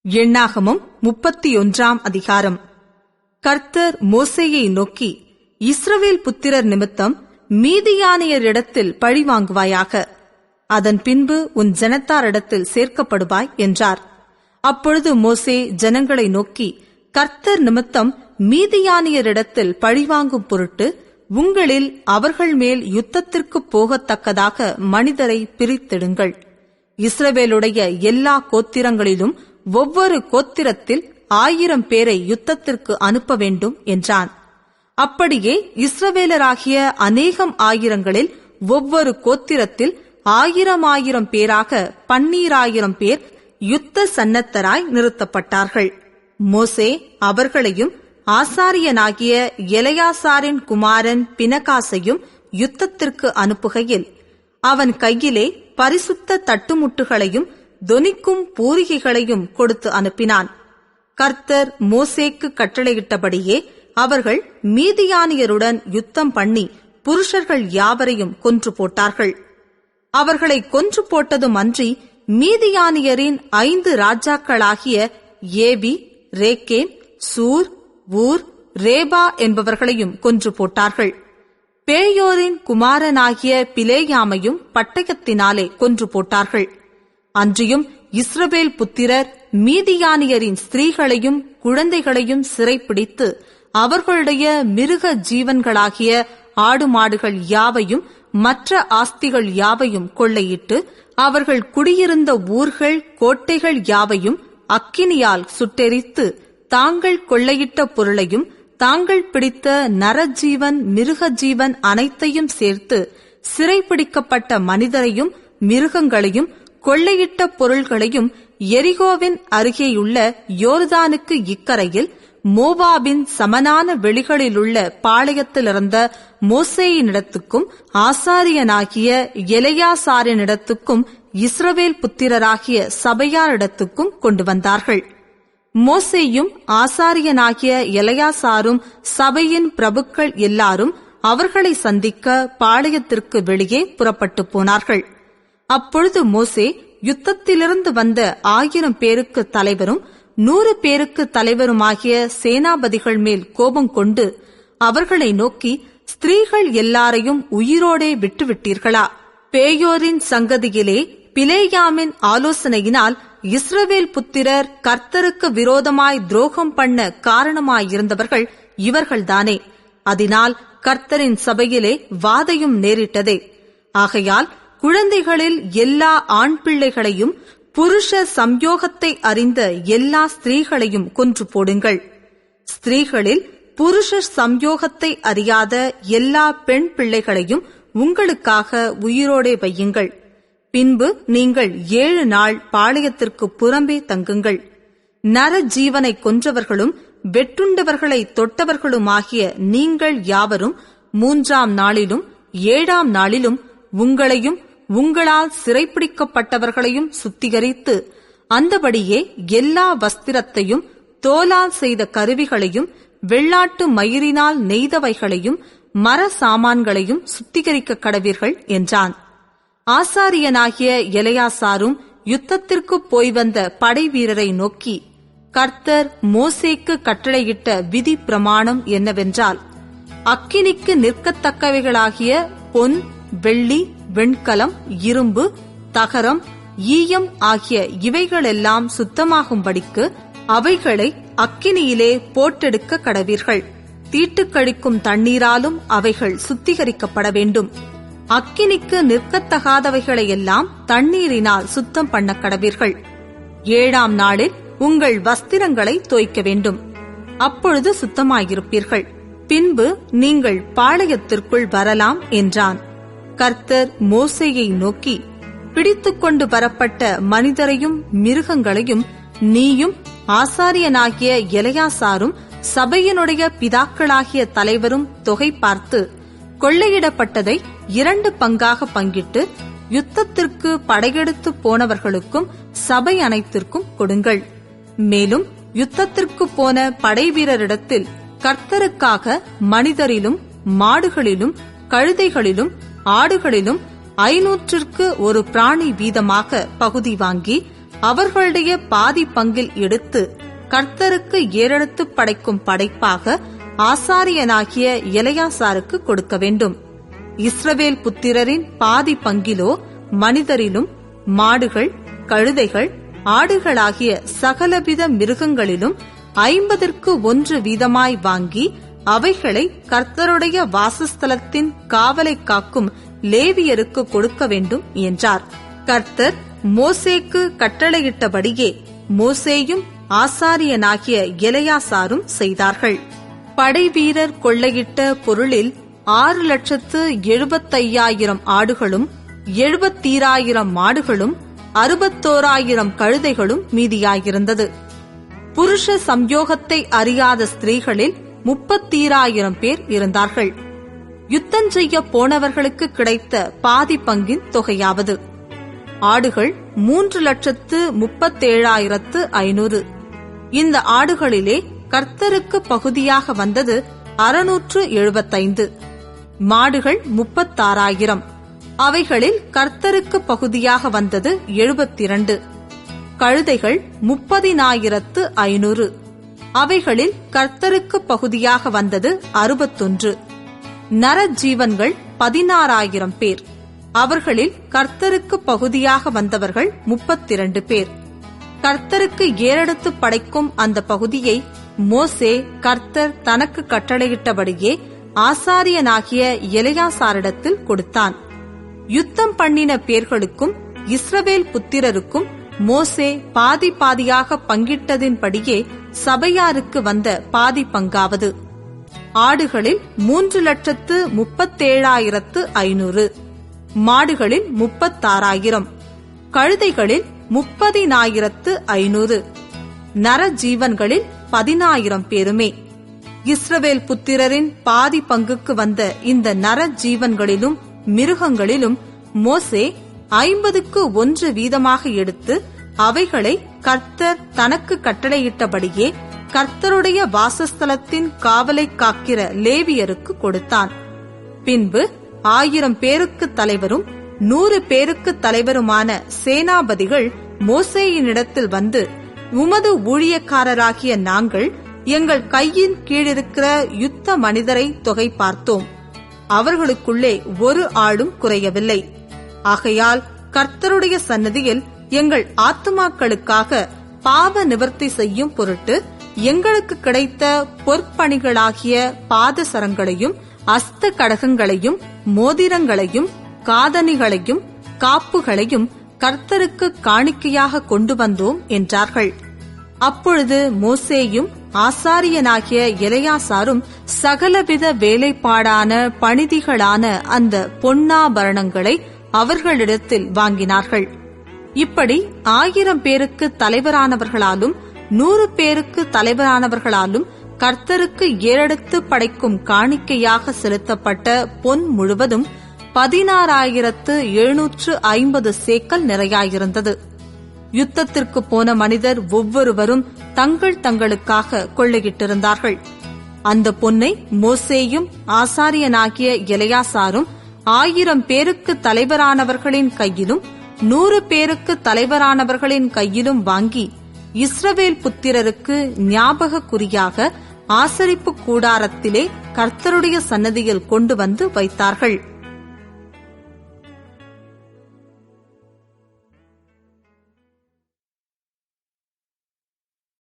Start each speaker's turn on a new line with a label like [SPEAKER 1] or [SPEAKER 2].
[SPEAKER 1] எண்ணாகமம் 31 அதிகாரம். கர்த்தர் மோசேயை நோக்கி, இஸ்ரவேல் புத்திரர் நிமித்தம் மீதியானியரிடத்தில் பழிவாங்குவாயாக, அதன் பின்பு உன் ஜனத்தாரிடத்தில் சேர்க்கப்படுவாய் என்றார். அப்பொழுது மோசே ஜனங்களை நோக்கி, கர்த்தர் நிமித்தம் மீதியானியரிடத்தில் பழிவாங்கும் பொருட்டு உங்களில் அவர்கள் மேல் யுத்தத்திற்கு போகத்தக்கதாக மனிதரை பிரித்தெடுங்கள். இஸ்ரவேலுடைய எல்லா கோத்திரங்களிலும் ஒவ்வொரு கோத்திரத்தில் 1000 பேரை யுத்தத்திற்கு அனுப்ப வேண்டும் என்றான். அப்படியே இஸ்ரவேலராகிய அநேகம் ஆயிரங்களில் ஒவ்வொரு கோத்திரத்தில் 1000 பேராக 12000 பேர் யுத்த சன்னத்தராய் நிறுத்தப்பட்டார்கள். மோசே அவர்களையும் ஆசாரியனாகிய எலெயாசாரின் குமாரன் பினகாசையும் யுத்தத்திற்கு அனுப்புகையில், அவன் கையிலே பரிசுத்த தட்டுமுட்டுகளையும் தொனிக்கும் பூரிகைகளையும் கொடுத்து அனுப்பினான். கர்த்தர் மோசேக்கு கட்டளையிட்டபடியே அவர்கள் மீதியானியருடன் யுத்தம் பண்ணி புருஷர்கள் யாவரையும் கொன்று போட்டார்கள். அவர்களை கொன்று போட்டதும் அன்றி மீதியானியரின் 5 ராஜாக்களாகிய ஏவி, ரேக்கேம், சூர், ஊர், ரேபா என்பவர்களையும் கொன்று போட்டார்கள். பேயோரின் குமாரனாகிய பிலேயாமையும் பட்டயத்தினாலே கொன்று போட்டார்கள். அன்றியும் இஸ்ரவேல் புத்திரர் மீதியானியரின் ஸ்திரீகளையும் குழந்தைகளையும் சிறைப்பிடித்து அவர்களுடைய மிருக ஜீவன்களாகிய ஆடு மாடுகள் யாவையும் மற்ற ஆஸ்திகள் யாவையும் கொள்ளையிட்டு அவர்கள் குடியிருந்த ஊர்கள் கோட்டைகள் யாவையும் அக்கினியால் சுட்டெரித்து தாங்கள் கொள்ளையிட்ட பொருளையும் தாங்கள் பிடித்த நரஜீவன் மிருக ஜீவன் அனைத்தையும் சேர்த்து சிறைப்பிடிக்கப்பட்ட மனிதரையும் மிருகங்களையும் கொள்ளையிட்ட பொருள்களையும் எரிகோவின் அருகேயுள்ள யோர்தானுக்கு இக்கரையில் மோவாபின் சமனான வெளிகளிலுள்ள பாளையத்திலிருந்த மோசேயினிடத்துக்கும் ஆசாரியனாகிய எலெயாசாரினிடத்துக்கும் இஸ்ரவேல் புத்திரராகிய சபையாரிடத்துக்கும் கொண்டு வந்தார்கள். மோசேயும் ஆசாரியனாகிய எலெயாசாரும் சபையின் பிரபுக்கள் எல்லாரும் அவர்களை சந்திக்க பாளையத்திற்கு வெளியே புறப்பட்டு போனார்கள். அப்பொழுது மோசே யுத்தத்திலிருந்து வந்த 1000 பேருக்கு தலைவரும் 100 பேருக்கு தலைவருமாகிய சேனாபதிகள் மேல் கோபம் கொண்டு அவர்களை நோக்கி, ஸ்திரீகள் எல்லாரையும் உயிரோடே விட்டுவிட்டீர்களா? பேயோரின் சங்கதியிலே பிலேயாமின் ஆலோசனையினால் இஸ்ரவேல் புத்திரர் கர்த்தருக்கு விரோதமாய் துரோகம் பண்ண காரணமாயிருந்தவர்கள் இவர்கள்தானே. அதனால் கர்த்தரின் சபையிலே வாதையும் நேரிட்டதே. ஆகையால் குழந்தைகளில் எல்லா ஆண் பிள்ளைகளையும் புருஷ சம்யோகத்தை அறிந்த எல்லா ஸ்திரீகளையும் கொன்று போடுங்கள். ஸ்திரீகளில் புருஷ சம்யோகத்தை அறியாத எல்லா பெண் பிள்ளைகளையும் உங்களுக்காக உயிரோடே வையுங்கள். பின்பு நீங்கள் 7 நாள் பாளையத்திற்கு புறம்பே தங்குங்கள். நர ஜீவனை கொன்றவர்களும் வெட்டுண்டவர்களை தொட்டவர்களுமாகிய நீங்கள் யாவரும் 3ஆம் நாளிலும் 7ஆம் நாளிலும் உங்களையும் உங்களால் சிறைப்பிடிக்கப்பட்டவர்களையும் சுத்திகரித்து அந்தபடியே எல்லா வஸ்திரத்தையும் தோலால் செய்த கருவிகளையும் வெள்ளாட்டு மயிரினால் நெய்தவைகளையும் மர சாமான்களையும் சுத்திகரிக்க கடவீர்கள் என்றான். ஆசாரியனாகிய எலெயாசாரும் யுத்தத்திற்கு போய் வந்த படை வீரரை நோக்கி, கர்த்தர் மோசேக்கு கட்டளையிட்ட விதி பிரமாணம் என்னவென்றால், அக்கினிக்கு நிற்கத்தக்கவைகளாகிய பொன், வெள்ளி, வெண்கலம், இரும்பு, தகரம், ஈயம் ஆகிய இவைகளெல்லாம் சுத்தமாகும்படிக்கு அவைகளை அக்கினியிலே போட்டெடுக்க கடவீர்கள். தீட்டுக்கழிக்கும் தண்ணீராலும் அவைகள் சுத்திகரிக்கப்பட வேண்டும். அக்கினிக்கு நிற்கத்தகாதவைகளையெல்லாம் தண்ணீரினால் சுத்தம் பண்ண கடவீர்கள். 7ஆம் நாளில் உங்கள் வஸ்திரங்களை தோய்க்க வேண்டும். அப்பொழுது சுத்தமாயிருப்பீர்கள். பின்பு நீங்கள் பாளையத்திற்குள் வரலாம் என்றான். கர்த்தர் மோசேயை நோக்கி, பிடித்துக்கொண்டு வரப்பட்ட மனிதரையும் மிருகங்களையும் நீயும் ஆசாரியனாகிய எலெயாசாரும் சபையினுடைய பிதாக்களாகிய தலைவரும் தொகை பார்த்து கொள்ளையிடப்பட்டதை 2 பங்காக பங்கிட்டு யுத்தத்திற்கு படையெடுத்து போனவர்களுக்கும் சபை அனைத்திற்கும் கொடுங்கள். மேலும் யுத்தத்திற்கு போன படை வீரரிடத்தில் கர்த்தருக்காக மனிதரிலும் மாடுகளிலும் கழுதைகளிலும் ஆடுகளிலும் 500ற்கு ஒரு பிராணி வீதமாக பகுதி வாங்கி அவர்களுடைய பாதி பங்கில் எடுத்து கர்த்தருக்கு ஏறெடுத்து படைக்கும் படைப்பாக ஆசாரியனாகிய எலெயாசாருக்கு கொடுக்க வேண்டும். இஸ்ரவேல் புத்திரரின் பாதி பங்கிலோ மனிதரிலும் மாடுகள், கழுதைகள், ஆடுகளாகிய சகலவித மிருகங்களிலும் 50% வீதமாய் வாங்கி அவைகளை கர்த்தருடைய வாசஸ்தலத்தின் காவலை காக்கும் லேவியருக்கு கொடுக்க வேண்டும் என்றார். கர்த்தர் மோசேக்கு கட்டளையிட்டபடியே மோசேயும் ஆசாரியனாகிய எலெயாசாரும் செய்தார்கள். படைவீரர் கொள்ளையிட்ட பொருளில் 6,75,000 ஆடுகளும் 70,000 மாடுகளும் 61,000 கழுதைகளும் மீதியாயிருந்தது. புருஷ சம்யோகத்தை அறியாத ஸ்திரீகளில் 30,000 பேர் இருந்தார்கள். யுத்தம் செய்ய போனவர்களுக்கு கிடைத்த பாதி பங்கின் தொகையாவது: ஆடுகள் 3,37,500. இந்த ஆடுகளிலே கர்த்தருக்கு பகுதியாக வந்தது 675. மாடுகள் 36,000. அவைகளில் கர்த்தருக்கு பகுதியாக வந்தது 72. கழுதைகள் 30,500. அவைகளில் கர்த்தருக்கு பகுதியாக வந்தது 61. நரஜீவன்கள் 16,000 பேர். அவர்களில் கர்த்தருக்கு பகுதியாக வந்தவர்கள் 32 பேர். கர்த்தருக்கு ஏறெடுத்து படைக்கும் அந்த பகுதியை மோசே கர்த்தர் தனக்கு கட்டளையிட்டபடியே ஆசாரியனாகிய எலெயாசாரிடத்தில் கொடுத்தான். யுத்தம் பண்ணின பேர்களுக்கும் இஸ்ரவேல் புத்திரருக்கும் மோசே பாதி பாதியாக பங்கிட்டதின்படியே சபையாருக்கு வந்த பாதி பங்காவது: ஆடுகளில் 3,37,500, மாடுகளில் 36,000, கழுதைகளில் 30,500, நரஜீவன்களில் 10,000 பேருமே. இஸ்ரவேல் புத்திரரின் பாதி பங்குக்கு வந்த இந்த நரஜீவன்களிலும் மிருகங்களிலும் மோசே 50% வீதமாக எடுத்து அவைகளை கர்த்தர் தனக்கு கட்டளையிட்டபடியே கர்த்தருடைய வாசஸ்தலத்தின் காவலை காக்கிற லேவியருக்கு கொடுத்தான். பின்பு 1000 பேருக்கு தலைவரும் 100 பேருக்கு தலைவருமான சேனாபதிகள் மோசேயினிடத்தில் வந்து, உமது ஊழியக்காரராகிய நாங்கள் எங்கள் கையின் கீழிருக்கிற யுத்த மனிதரை தொகை பார்த்தோம். அவர்களுக்குள்ளே ஒரு ஆளும் குறையவில்லை. ஆகையால் கர்த்தருடைய சன்னதியில் எங்கள் ஆத்துமாக்களுக்காக பாவ நிவர்த்தி செய்யும் பொருட்டு எங்களுக்கு கிடைத்த பொற்பணிகளாகிய பாதசரங்களையும் அஸ்த கடகங்களையும் மோதிரங்களையும் காதணிகளையும் காப்புகளையும் கர்த்தருக்கு காணிக்கையாக கொண்டு வந்தோம் என்றார்கள். அப்பொழுது மோசேயும் ஆசாரியனாகிய எலெயாசாரும் சகலவித வேலைப்பாடான பணிதிகளான அந்த பொன்னாபரணங்களை அவர்களிடத்தில் வாங்கினார்கள். இப்படி 1000 பேருக்கு தலைவரானவர்களாலும் 100 பேருக்கு தலைவரானவர்களாலும் கர்த்தருக்கு ஏறெடுத்து படைக்கும் காணிக்கையாக செலுத்தப்பட்ட பொன் முழுவதும் 16,750 சேக்கல் நிறையாயிருந்தது. யுத்தத்திற்கு போன மனிதர் ஒவ்வொருவரும் தங்கள் தங்களுக்காக கொள்ளையிட்டிருந்தார்கள். அந்த பொன்னை மோசேயும் ஆசாரியனாகிய எலெயாசாரும் 1000 பேருக்கு தலைவரானவர்களின் கையிலும் 100 பேருக்கு தலைவரானவர்களின் கையிலும் வாங்கி இஸ்ரவேல் புத்திரருக்கு ஞாபக குறியாக ஆசரிப்பு கூடாரத்திலே கர்த்தருடைய சன்னதியில் கொண்டு வந்து வைத்தார்கள்.